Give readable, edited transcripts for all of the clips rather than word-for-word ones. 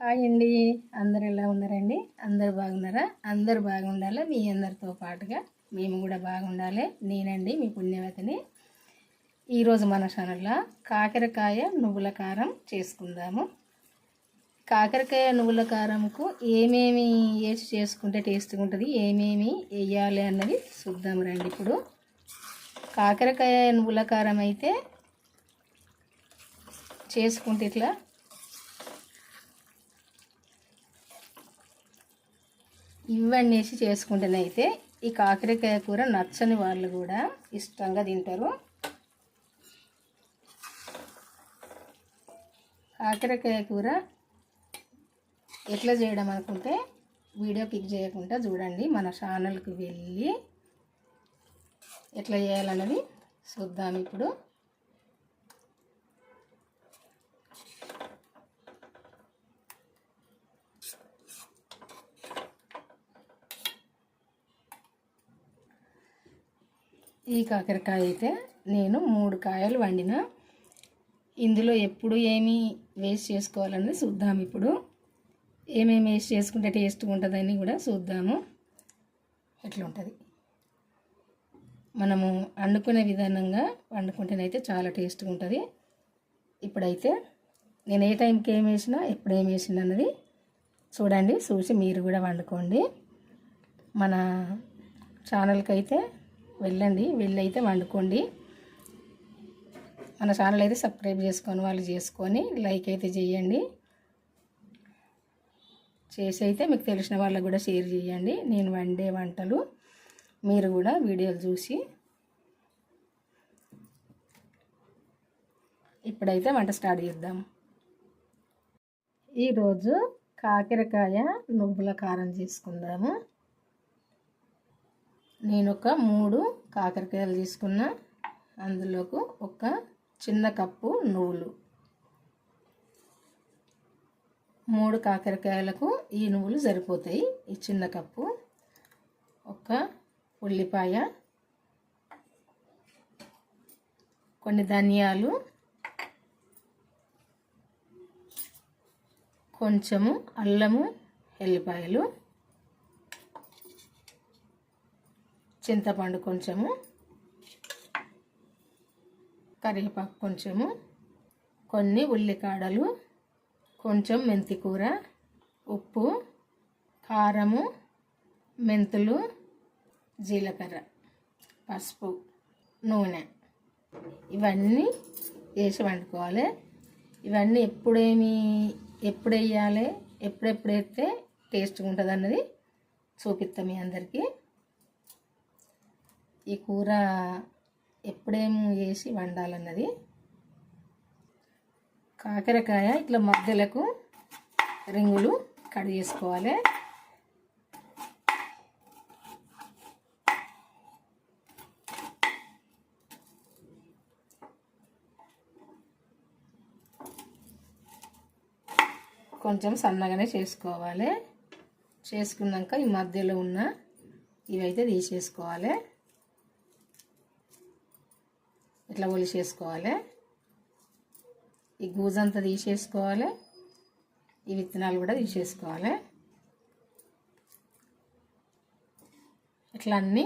Hi అండి. అందరు ఎలా ఉన్నారండి? అందరు బాగున్నారా? అందరు బాగుండాలి. మీ అందరితో పాటుగా మేము కూడా బాగుండాలి. నేనండి మీ పుణ్యవతిని. ఈరోజు మన ఛానల్లో కాకరకాయ నువ్వుల కారం చేసుకుందాము. కాకరకాయ నువ్వుల కారంకు ఏమేమి వేసి చేసుకుంటే టేస్ట్గా ఉంటుంది, ఏమేమి వేయాలి అన్నది చూద్దాం రండి. ఇప్పుడు కాకరకాయ నువ్వుల కారం అయితే చేసుకుంటే ఇట్లా ఇవన్నీ వేసి చేసుకుంటేనైతే ఈ కాకరకాయ కూర నచ్చని వాళ్ళు కూడా ఇష్టంగా తింటారు. కాకరకాయ కూర ఎట్లా చేయడం అనుకుంటే వీడియో క్లిక్ చేయకుండా చూడండి. మన ఛానల్కి వెళ్ళి ఎట్లా చేయాలన్నది చూద్దాం. ఇప్పుడు ఈ కాకరకాయ అయితే నేను 3 కాయలు వండిన. ఇందులో ఎప్పుడు ఏమి వేస్ట్ చేసుకోవాలని చూద్దాం. ఇప్పుడు ఏమేమి వేస్ట్ చేసుకుంటే టేస్ట్గా ఉంటుందని కూడా చూద్దాము. ఎట్లా ఉంటుంది మనము వండుకునే విధానంగా వండుకుంటేనైతే చాలా టేస్ట్గా ఉంటుంది. ఇప్పుడైతే నేను ఏ టైంకి ఏం వేసినా ఎప్పుడు ఏం వేసిన అన్నది చూడండి. చూసి మీరు కూడా వండుకోండి. మన ఛానల్కి అయితే వెళ్ళండి, వెళ్ళి అయితే వండుకోండి. మన ఛానల్ అయితే సబ్స్క్రైబ్ చేసుకొని వాళ్ళు చేసుకొని లైక్ అయితే చేయండి. చేసి అయితే మీకు తెలిసిన వాళ్ళకు కూడా షేర్ చేయండి. నేను వండే వంటలు మీరు కూడా వీడియోలు చూసి. ఇప్పుడైతే వంట స్టార్ట్ చేద్దాం. ఈరోజు కాకరకాయ నువ్వుల కారం చేసుకుందాము. నేను ఒక 3 కాకరకాయలు తీసుకున్న. అందులోకి ఒక చిన్న కప్పు నువ్వులు. 3 కాకరకాయలకు ఈ నువ్వులు సరిపోతాయి. ఈ చిన్న కప్పు. ఒక ఉల్లిపాయ, కొన్ని ధనియాలు, కొంచెము అల్లము, ఎల్లిపాయలు, చింతపండు కొంచెము, కరివేపాకు కొంచెము, కొన్ని ఉల్లికాడలు, కొంచెం మెంతి కూర, ఉప్పు, కారము, మెంతులు, జీలకర్ర, పసుపు, నూనె ఇవన్నీ వేసి వండుకోవాలి. ఇవన్నీ ఎప్పుడు వేయాలి, ఎప్పుడెప్పుడు వేస్తే టేస్ట్గా ఉంటుంది అన్నది చూపిస్తాం మీ అందరికీ. ఈ కూర ఎప్పుడేమో వేసి వండాలన్నది. కాకరకాయ ఇట్లా మధ్యలకు రింగులు కట్ చేసుకోవాలి. కొంచెం సన్నగానే చేసుకోవాలి. చేసుకున్నాక ఈ మధ్యలో ఉన్న ఇవైతే తీసేసుకోవాలి. ఇట్లా ఒలిసేసుకోవాలి. ఈ గూజంతా తీసేసుకోవాలి. ఈ విత్తనాలు కూడా తీసేసుకోవాలి. ఇట్లా అన్నీ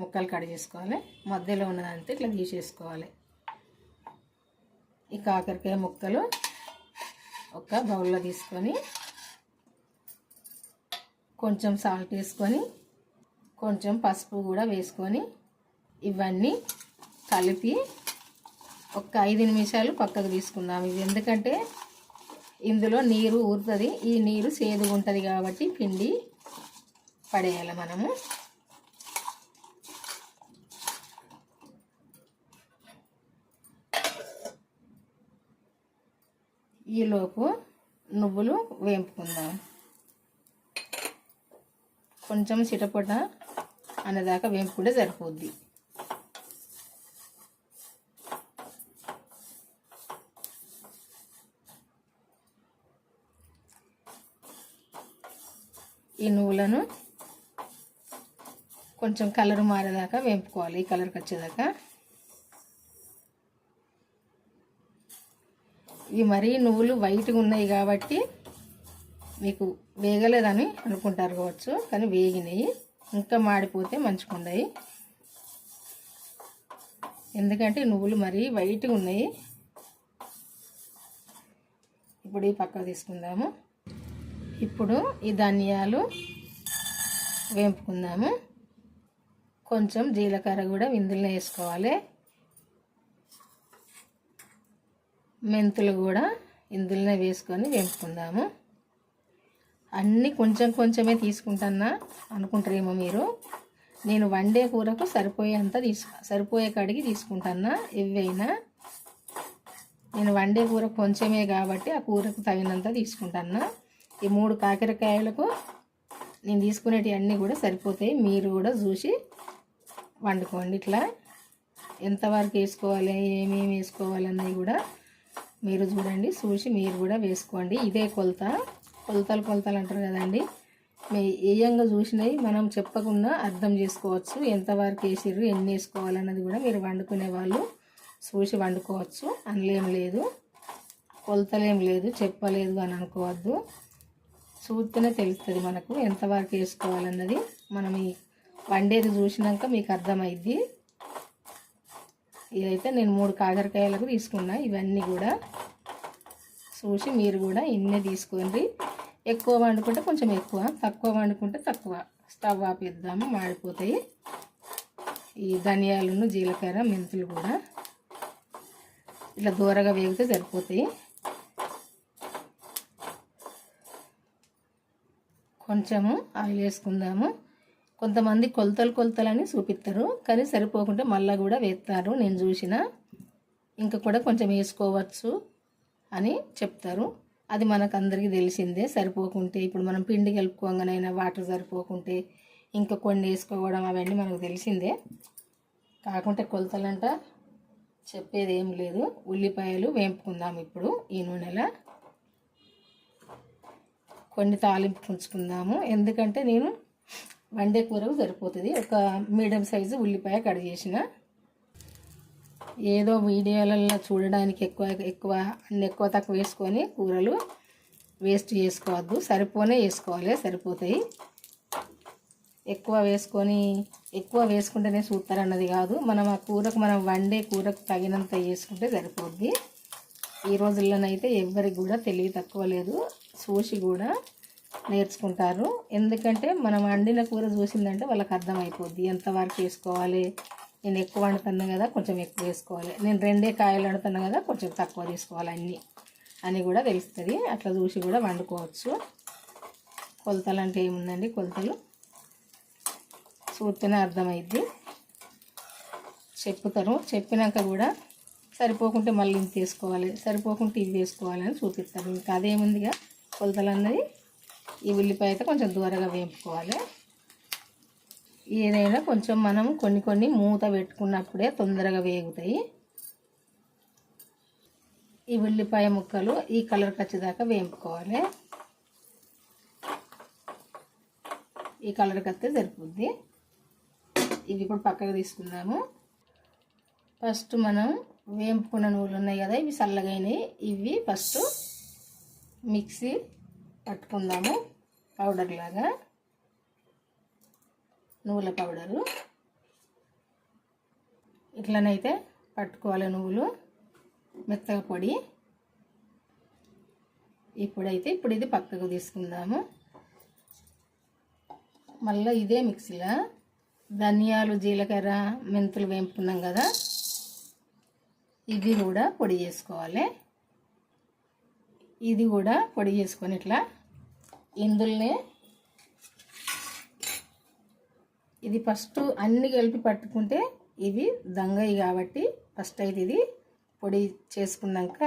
ముక్కలు కట్ చేసుకోవాలి. మధ్యలో ఉన్నదంతా ఇట్లా తీసేసుకోవాలి. ఈ కాకరకాయ ముక్కలు ఒక బౌల్లో తీసుకొని కొంచెం సాల్ట్ వేసుకొని కొంచెం పసుపు కూడా వేసుకొని ఇవన్నీ కలిపి ఒక 5 నిమిషాలు పక్కకు తీసుకుందాం. ఇది ఎందుకంటే ఇందులో నీరు ఊరుతుంది. ఈ నీరు సేదుగా ఉంటుంది కాబట్టి పిండి పడేయాలి మనము. ఈలోపు నువ్వులు వేంపుకుందాం. కొంచెం చిటపట అనేదాకా వేంపుకుంటే సరిపోద్ది. ఈ నువ్వులను కొంచెం కలర్ మారేదాకా వేంపుకోవాలి. ఈ కలర్కి వచ్చేదాకా. ఇవి మరీ నువ్వులు వైట్గా ఉన్నాయి కాబట్టి మీకు వేగలేదని అనుకుంటారు కావచ్చు, కానీ వేగినాయి. ఇంకా మాడిపోతే మంచిగా ఉన్నాయి, ఎందుకంటే నువ్వులు మరీ వైట్గా ఉన్నాయి. ఇప్పుడు ఈ పక్కకు తీసుకుందాము. ఇప్పుడు ఈ ధనియాలు వేపుకుందాము. కొంచెం జీలకర్ర కూడా ఇందులో వేసుకోవాలి. మెంతులు కూడా ఇందులోనే వేసుకొని వేపుకుందాము. అన్నీ కొంచెం కొంచెమే తీసుకుంటున్నా అనుకుంటారేమో మీరు. నేను వండే కూరకు సరిపోయే కాడికి తీసుకుంటున్నా. ఎవైనా నేను వండే కూర కొంచెమే కాబట్టి ఆ కూరకు తగినంత తీసుకుంటున్నా. ఈ 3 కాకరకాయలకు నేను తీసుకునేటివి అన్నీ కూడా సరిపోతాయి. మీరు కూడా చూసి వండుకోండి. ఇట్లా ఎంతవరకు వేసుకోవాలి, ఏమేమి వేసుకోవాలన్నది కూడా మీరు చూడండి, చూసి మీరు కూడా వేసుకోండి. ఇదే కొలతలు అంటారు కదండి. ఏయంగా చూసినవి మనం చెప్పకుండా అర్థం చేసుకోవచ్చు. ఎంతవరకు వేసిర్రు, ఎన్ని వేసుకోవాలన్నది కూడా మీరు వండుకునే వాళ్ళు చూసి వండుకోవచ్చు. అందులో లేదు, కొలతలేం లేదు, చెప్పలేదు అని అనుకోవద్దు. చూస్తేనే తెలుస్తుంది మనకు ఎంతవరకు వేసుకోవాలన్నది. మనం ఈ వండేది చూసినాక మీకు అర్థమైద్ది. ఇదైతే నేను 3 కాకరకాయలకు తీసుకున్నా. ఇవన్నీ కూడా చూసి మీరు కూడా ఇన్నే తీసుకోండి. ఎక్కువ వండుకుంటే కొంచెం ఎక్కువ, తక్కువ వండుకుంటే తక్కువ. స్టవ్ ఆపేద్దాము, మాడిపోతాయి. ఈ ధనియాలను, జీలకర్ర, మెంతులు కూడా ఇట్లా దూరగా వేగితే సరిపోతాయి. కొంచెము ఆయిల్ వేసుకుందాము. కొంతమంది కొలతలని చూపిస్తారు, కానీ సరిపోకుంటే మళ్ళీ కూడా వేస్తారు. నేను చూసిన ఇంకా కూడా కొంచెం వేసుకోవచ్చు అని చెప్తారు. అది మనకు అందరికీ తెలిసిందే. సరిపోకుంటే ఇప్పుడు మనం పిండి కలుపుకోగానైనా వాటర్ సరిపోకుంటే ఇంకా కొన్ని వేసుకోవడం అవన్నీ మనకు తెలిసిందే. కాకుంటే కొలతలంట చెప్పేది ఏం లేదు. ఉల్లిపాయలు వేపుకుందాం ఇప్పుడు ఈ నూనెలో. కొన్ని తాలింపు ఉంచుకుందాము, ఎందుకంటే నేను వండే కూరకు సరిపోతుంది. ఒక మీడియం సైజు ఉల్లిపాయ కట్ చేసిన. ఏదో వీడియోలలో చూడడానికి ఎక్కువ తక్కువ వేసుకొని కూరలు వేస్ట్ చేసుకోవద్దు. సరిపోనే వేసుకోవాలి, సరిపోతాయి. ఎక్కువ వేసుకుంటేనే చూస్తారన్నది కాదు. మనం ఆ కూరకు, మనం వండే కూరకు తగినంత వేసుకుంటే సరిపోద్ది. ఈ రోజుల్లోనైతే ఎవరికి కూడా తెలివి తక్కువ లేదు, చూసి కూడా నేర్చుకుంటారు. ఎందుకంటే మనం వండిన కూర చూసిందంటే వాళ్ళకి అర్థమైపోద్ది ఎంతవరకు వేసుకోవాలి. నేను ఎక్కువ వండుతున్నా కదా, కొంచెం ఎక్కువ వేసుకోవాలి. నేను 2 కాయలు వండుతున్నా కదా, కొంచెం తక్కువ తీసుకోవాలి అన్నీ అని కూడా తెలుస్తుంది. అట్లా చూసి కూడా వండుకోవచ్చు. కొలతలు అంటే ఏముందండి, కొలతలు చూస్తేనే అర్థమైద్ది. చెప్తారు, చెప్పినాక కూడా సరిపోకుంటే మళ్ళీ ఇంత వేసుకోవాలి, సరిపోకుంటే ఇవి వేసుకోవాలి అని చూపిస్తారు. ఇంకా అదేముందిగా కొలతలు అన్నది. ఈ ఉల్లిపాయ అయితే కొంచెం దూరంగా వేపుకోవాలి. ఏదైనా కొంచెం మనం కొన్ని మూత పెట్టుకున్నప్పుడే తొందరగా వేగుతాయి. ఈ ఉల్లిపాయ ముక్కలు ఈ కలర్కి వచ్చేదాకా వేపుకోవాలి. ఈ కలర్కి వస్తే సరిపోద్ది. ఇవి ఇప్పుడు పక్కకు తీసుకుందాము. ఫస్ట్ మనం వేపుకున్న నువ్వులు ఉన్నాయి కదా, ఇవి చల్లగైనవి. ఇవి ఫస్ట్ మిక్సీ పట్టుకుందాము, పౌడర్ లాగా. నువ్వుల పౌడరు ఇట్లనైతే పట్టుకోవాలి. నువ్వులు మెత్తగా పొడి. ఇప్పుడు ఇది పక్కకు తీసుకుందాము. మళ్ళీ ఇదే మిక్సీలో ధనియాలు, జీలకర్ర, మెంతులు వేపుకున్నాం కదా, ఇది కూడా పొడి చేసుకోవాలి. ఇది కూడా పొడి చేసుకొని ఇట్లా ఇందులోనే ఇది ఫస్ట్ అన్ని కలిపి పట్టుకుంటే ఇవి దంగయి కాబట్టి ఫస్ట్ అయితే ఇది పొడి చేసుకున్నాక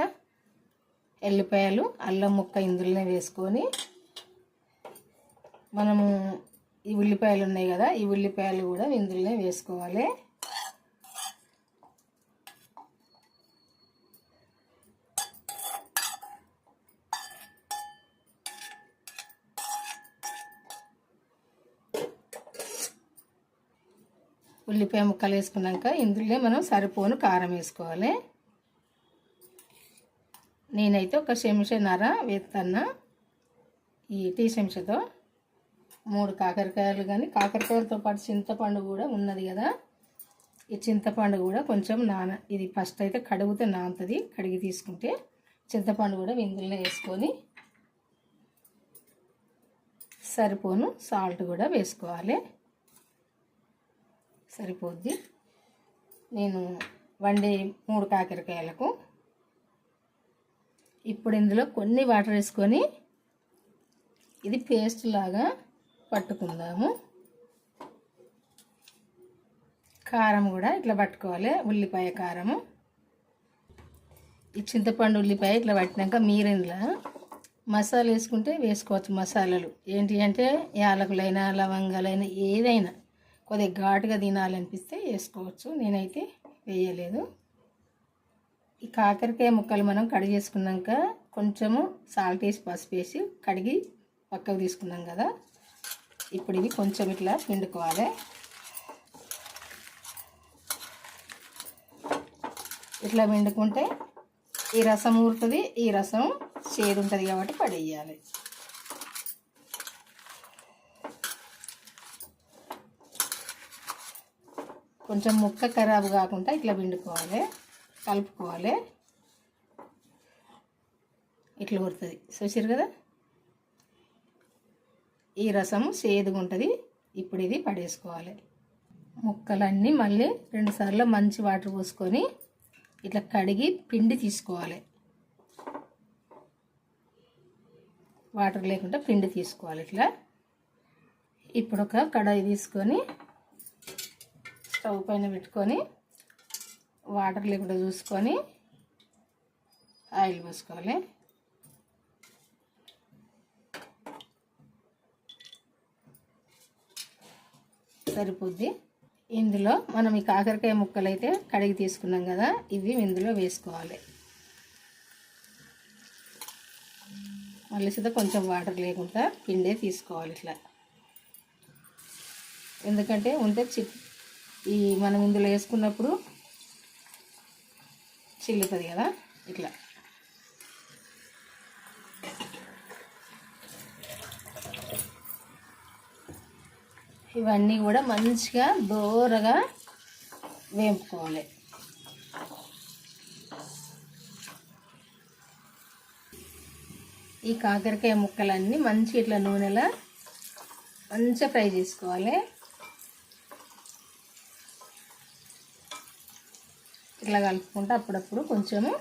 ఎల్లిపాయలు, అల్లం ముక్క ఇందులోనే వేసుకొని మనము ఈ ఉల్లిపాయలు ఉన్నాయి కదా, ఈ ఉల్లిపాయలు కూడా ఇందులోనే వేసుకోవాలి. ఉల్లిపాయ ముక్కలు వేసుకున్నాక ఇందులో మనం సరిపోను కారం వేసుకోవాలి. నేనైతే ఒక చెంచాన్నర వేస్తున్నా. ఈ టీ చెంచాతో 3 కాకరకాయలు, కానీ కాకరకాయలతో పాటు చింతపండు కూడా ఉన్నది కదా, ఈ చింతపండు కూడా కొంచెం ఇది ఫస్ట్ అయితే కడిగితే నానుతుంది. కడిగి తీసుకుంటే చింతపండు కూడా ఇందులో వేసుకొని సరిపోను సాల్ట్ కూడా వేసుకోవాలి. సరిపోద్ది. నేను వండే 3 కాకరకాయలకు ఇప్పుడు ఇందులో కొన్ని వాటర్ వేసుకొని ఇది పేస్ట్ లాగా పట్టుకుందాము. కారం కూడా ఇట్లా పట్టుకోవాలి, ఉల్లిపాయ కారము. ఈ చింతపండు ఉల్లిపాయ ఇట్లా పట్టినాక మీరు ఇందులో మసాలా వేసుకుంటే వేసుకోవచ్చు. మసాలాలు ఏంటి అంటే యాలకులైనా లవంగాలైనా ఏదైనా కొద్దిగా ఘాటుగా తినాలనిపిస్తే వేసుకోవచ్చు. నేనైతే వేయలేదు. ఈ కాకరకాయ ముక్కలు మనం కడిగి చేసుకున్నాక కొంచెము సాల్ట్ వేసి పసుపు వేసి కడిగి పక్కకు తీసుకున్నాం కదా, ఇప్పుడు ఇవి కొంచెం ఇట్లా పిండుకోవాలి. ఇట్లా పిండుకుంటే ఈ రసం ఊరుతుంది, ఈ రసం చేదు ఉంటుంది కాబట్టి పడేయాలి. కొంచెం ముక్క ఖరాబు కాకుండా ఇట్లా పిండుకోవాలి, కలుపుకోవాలి. ఇట్లా ఊరుతుంది, చూసారు కదా. ఈ రసం చేదుగా ఉంటుంది. ఇప్పుడు ఇది పడేసుకోవాలి. ముక్కలన్నీ మళ్ళీ 2 సార్లు మంచి వాటర్ పోసుకొని ఇట్లా కడిగి పిండి తీసుకోవాలి. వాటర్ లేకుండా పిండి తీసుకోవాలి ఇట్లా. ఇప్పుడు ఒక కడాయి తీసుకొని స్టవ్ పైన పెట్టుకొని వాటర్ లేకుండా చూసుకొని ఆయిల్ పోసుకోవాలి. సరిపోద్ది. ఇందులో మనం ఈ కాకరకాయ ముక్కలు అయితే కడిగి తీసుకున్నాం కదా, ఇవి ఇందులో వేసుకోవాలి. మళ్ళీ సుద్ధా కొంచెం వాటర్ లేకుండా పిండే తీసుకోవాలి ఇట్లా. ఎందుకంటే ఉంటే ఈ మనం ఇందులో వేసుకున్నప్పుడు చిల్లుతుంది కదా ఇట్లా. ఇవన్నీ కూడా మంచిగా దోరగా వేపుకోవాలి. ఈ కాకరకాయ ముక్కలన్నీ మంచి ఇట్లా నూనెలో మంచిగా ఫ్రై చేసుకోవాలి. ఇట్లా కలుపుకుంటూ అప్పుడప్పుడు కొంచెము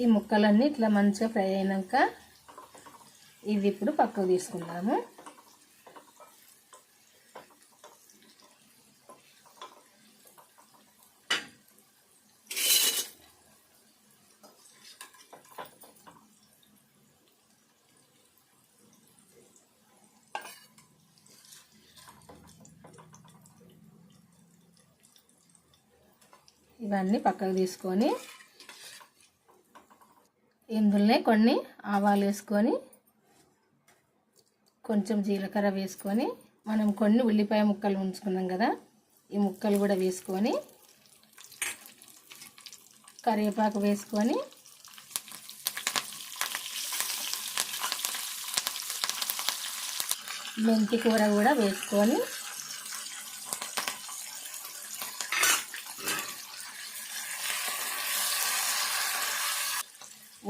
ఈ ముక్కలన్నీ ఇట్లా మంచిగా ఫ్రై అయినాక ఇది ఇప్పుడు పక్కకు తీసుకుందాము. ఇవన్నీ పక్కకు తీసుకొని ఇందులోనే కొన్ని ఆవాలు వేసుకొని కొంచెం జీలకర్ర వేసుకొని మనం కొన్ని ఉల్లిపాయ ముక్కలు ఉంచుకున్నాం కదా, ఈ ముక్కలు కూడా వేసుకొని కరివేపాకు వేసుకొని మెంతి కూర కూడా వేసుకొని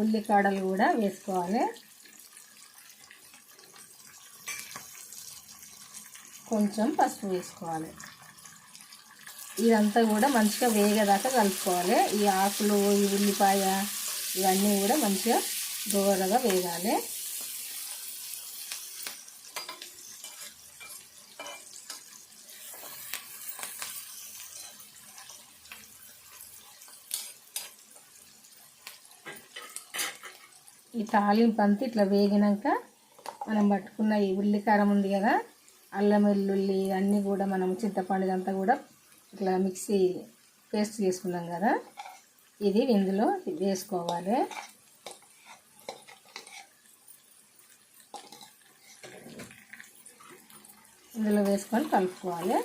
ఉల్లికాడలు కూడా వేసుకోవాలి. కొంచెం పసుపు వేసుకోవాలి. ఇదంతా కూడా మంచిగా వేగేదాకా కలుపుకోవాలి. ఈ ఆకులు, ఈ ఉల్లిపాయ ఇవన్నీ కూడా మంచిగా దోరగా వేగాలి. ఈ తాలింపు అంతా ఇట్లా వేగినాక మనం పట్టుకున్న ఈ ఉల్లికారం ఉంది కదా, అల్లం వెల్లుల్లి అన్నీ కూడా మనం చింతపండు అంతా కూడా ఇట్లా మిక్సీ పేస్ట్ చేసుకున్నాం కదా, ఇది ఇందులో వేసుకోవాలి. ఇందులో వేసుకొని కలుపుకోవాలి.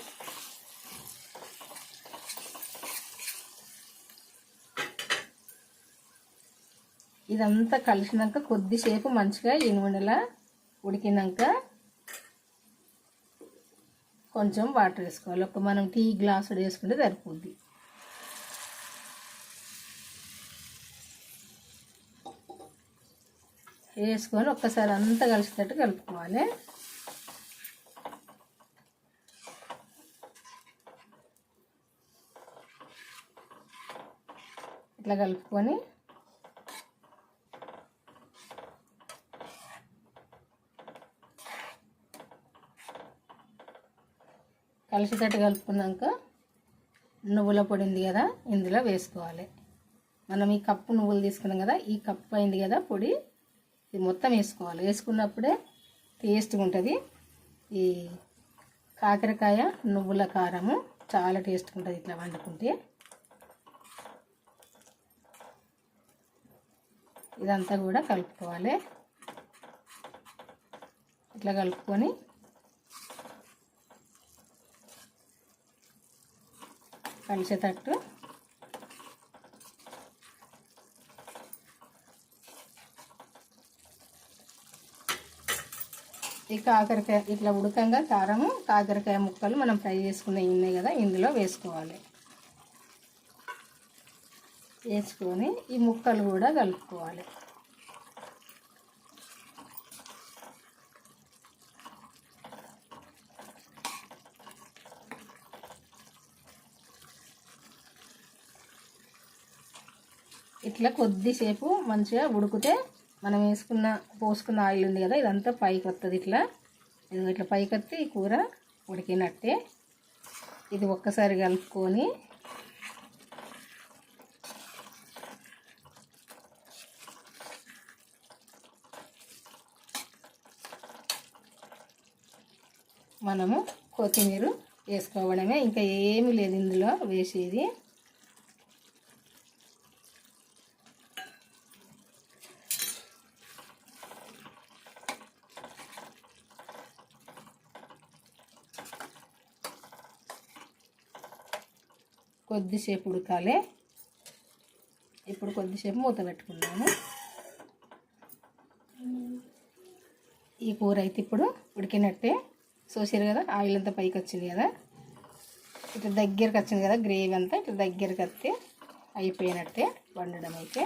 ఇదంతా కలిసినాక కొద్దిసేపు మంచిగా ఈ నూనెలా ఉడికినాక కొంచెం వాటర్ వేసుకోవాలి. ఒక మనం టీ గ్లాసు వేసుకుంటే సరిపోద్ది. వేసుకొని ఒక్కసారి అంతా కలిసేటట్టు కలుపుకోవాలి. ఇట్లా కలుపుకొని కలిసేటట్టు కలుపుకున్నాక నువ్వుల పొడి ఉంది కదా ఇందులో వేసుకోవాలి. మనం ఈ కప్పు నువ్వులు తీసుకున్నాం కదా, ఈ కప్పు అయింది కదా పొడి, ఇది మొత్తం వేసుకోవాలి. వేసుకున్నప్పుడే టేస్ట్గా ఉంటుంది. ఈ కాకరకాయ నువ్వుల కారము చాలా టేస్ట్గా ఉంటుంది ఇట్లా వండుకుంటే. ఇదంతా కూడా కలుపుకోవాలి. ఇట్లా కలుపుకొని కలిసేటట్టు ఈ కాకరకాయ ఇట్లా ఉడకంగా కారము కాకరకాయ ముక్కలు మనం ఫ్రై చేసుకున్నవి ఉన్నాయి కదా ఇందులో వేసుకోవాలి. వేసుకొని ఈ ముక్కలు కూడా కలుపుకోవాలి. ఇట్లా కొద్దిసేపు మంచిగా ఉడికితే మనం పోసుకున్న ఆయిల్ ఉంది కదా ఇదంతా పైకి వస్తుంది. ఇట్లా పైకి వస్తే ఈ కూర ఉడికినట్టే. ఇది ఒక్కసారి కలుపుకొని మనము కొత్తిమీర వేసుకోవడమే, ఇంకా ఏమీ లేదు ఇందులో వేసేది. కొద్దిసేపు ఉడకాలి. ఇప్పుడు కొద్దిసేపు మూత పెట్టుకున్నాను. ఈ కూర అయితే ఇప్పుడు ఉడికినట్టే. చూసారు కదా ఆయిల్ అంతా పైకి వచ్చింది కదా, ఇట్లా దగ్గరికి వచ్చింది కదా గ్రేవీ అంతా. ఇట్లా దగ్గరికి వస్తే అయిపోయినట్టే వండడం అయితే.